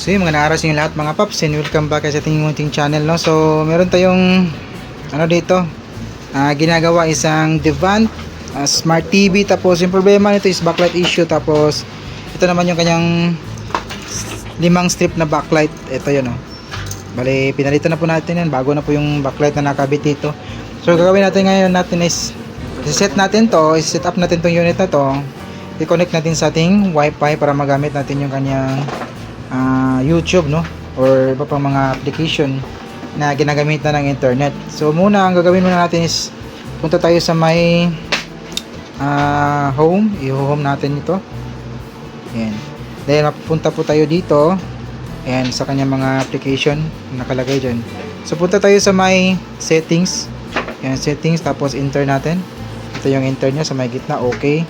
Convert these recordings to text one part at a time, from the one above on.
So yun, mga naaras yung lahat mga paps, and welcome back sa ating munting channel, no? So meron tayong ano dito, ginagawa isang Devant Smart TV. Tapos yung problema nito is backlight issue. Tapos ito naman yung kanyang 5 strip na backlight. Ito yun, no? Bali pinalitan na po natin yan, bago na po yung backlight na nakabit dito. So gagawin natin ngayon natin is set natin to, set up natin tong unit na to, i-connect natin sa ating wifi para magamit natin yung kanyang YouTube, no, or iba pang mga application na ginagamitan ng internet. So muna ang gagawin muna natin is punta tayo sa may home, i-home natin ito. Ayan. Then mapupunta po tayo dito, ayan, sa kanyang mga application nakalagay dyan. So punta tayo sa may settings, ayan, settings, tapos enter natin. Ito yung enter nya sa may gitna, okay.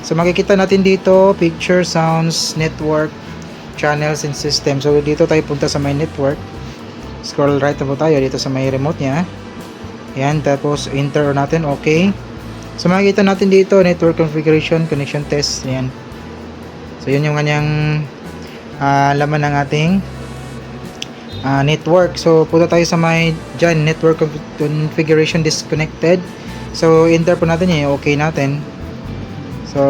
So makikita natin dito picture, sounds, network, channels and system. So dito tayo punta sa my network, scroll right na po tayo dito sa may remote nya. Ayan, tapos enter natin, okay. So makikita natin dito network configuration, connection test. Ayan. So yun yung kanyang laman ng ating network. So punta tayo sa may dyan, network configuration disconnected. So enter po natin yun, okay natin. So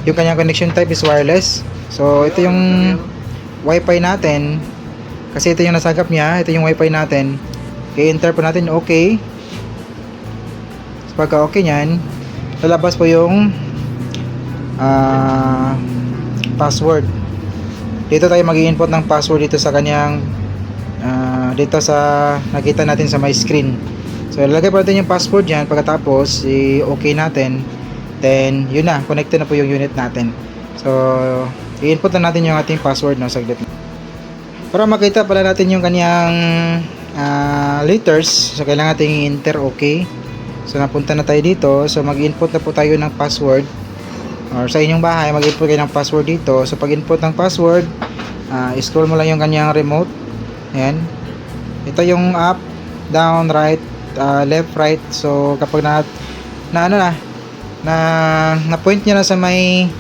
yung kanyang connection type is wireless. So ito yung wifi natin, kasi ito yung nasagap niya, ito yung wifi natin. I-enter po natin, okay. So pagka okay nyan, lalabas po yung password. Dito tayo mag-i-input ng password dito sa kanyang dito sa nakita natin sa my screen. So lalagay po natin yung password dyan. Pagkatapos i-okay natin, then yun na, connected na po yung unit natin. So i-input na natin yung ating password, no, saglit. Para makita pala natin yung kanyang letters, so kailangan natin i-enter, okay. So napunta na tayo dito. So mag-input na po tayo ng password, or sa inyong bahay mag-input kayo ng password dito. So pag input ng password, scroll mo lang yung kanyang remote. Ayan, ito yung up, down, right, left, right. So kapag na point nyo na sa may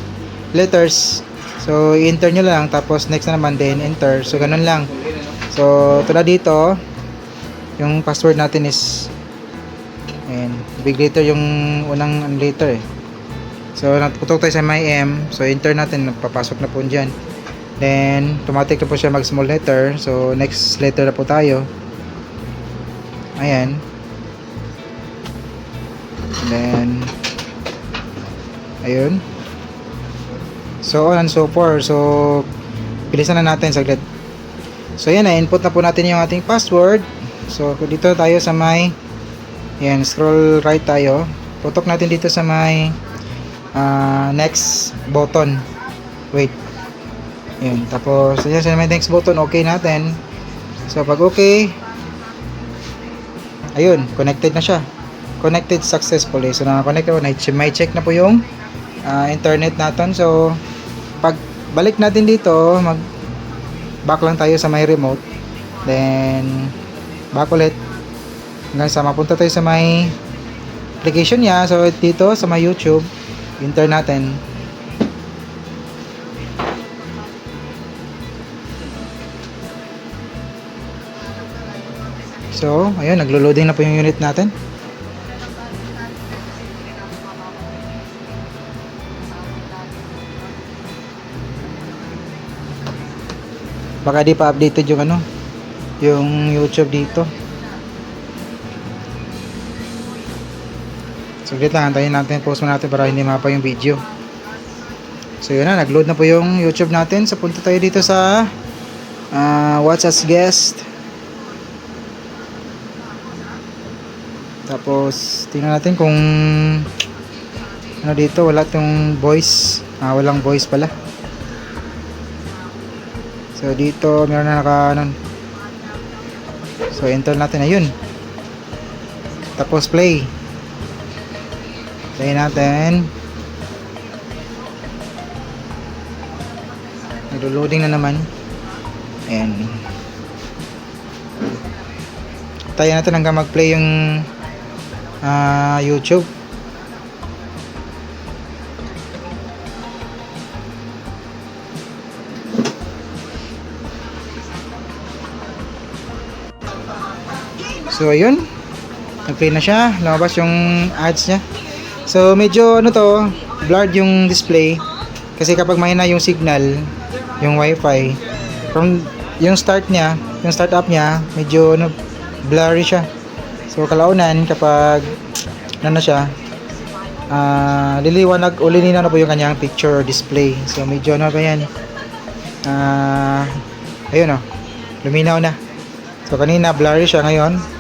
letters, so i-enter nyo lang, tapos next na naman din enter. So ganun lang. So tulad dito, yung password natin is ayan, big letter yung unang letter eh. So natutok tayo sa may M, so enter natin, papasok na po dyan. Then automatic na po siya mag small letter. So next letter na po tayo. Ayan. Then ayun. So on and so forth. So bilisan na natin saglit. So yan, na-input na po natin yung ating password. So dito tayo sa may, yan, scroll right tayo. Tutok natin dito sa may next button. Wait. Yan, tapos yan, sa may next button, okay natin. So pag okay, ayun, connected na siya. Connected successfully. So naka-connect na po, may check na po yung internet natin. So pag balik natin dito, mag back lang tayo sa may remote, then back ulit hanggang sa mapunta tayo sa may application niya. So dito sa may YouTube, enter natin. So ayun, naglo-loading na po yung unit natin. Baka di pa updated yung yung YouTube dito. Saglit lang, antayin natin, post mo natin para hindi mapa yung video. So yun na, nag-load na po yung YouTube natin. So punta tayo dito sa watch as guest. Tapos tingnan natin kung ano dito, wala tong voice. Walang voice pala. So dito meron na so enter natin, ayun. Tapos play natin. Naglo-loading na naman. Ayan. Tayo natin hanggang mag-play yung YouTube. So ayun, nag-play na siya, lumabas yung ads niya. So medyo ano to, blurred yung display kasi kapag mahina yung signal, yung wifi, from yung start niya, yung start up niya, medyo ano, blurry siya. So kalaunan kapag ano na siya, liliwanag o lilinaw na po yung kanyang picture or display. So medyo ano pa yan, ayun o, luminaw na. So kanina blurry siya, ngayon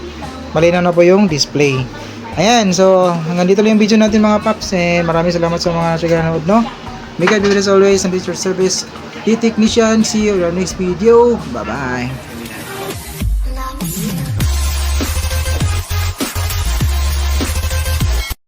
malinaw na po yung display. Ayan, so hanggang dito lang yung video natin mga paps, and maraming salamat sa mga nanood, no? May God be with us always, and this is your service, the technician. See you on the next video. Bye bye.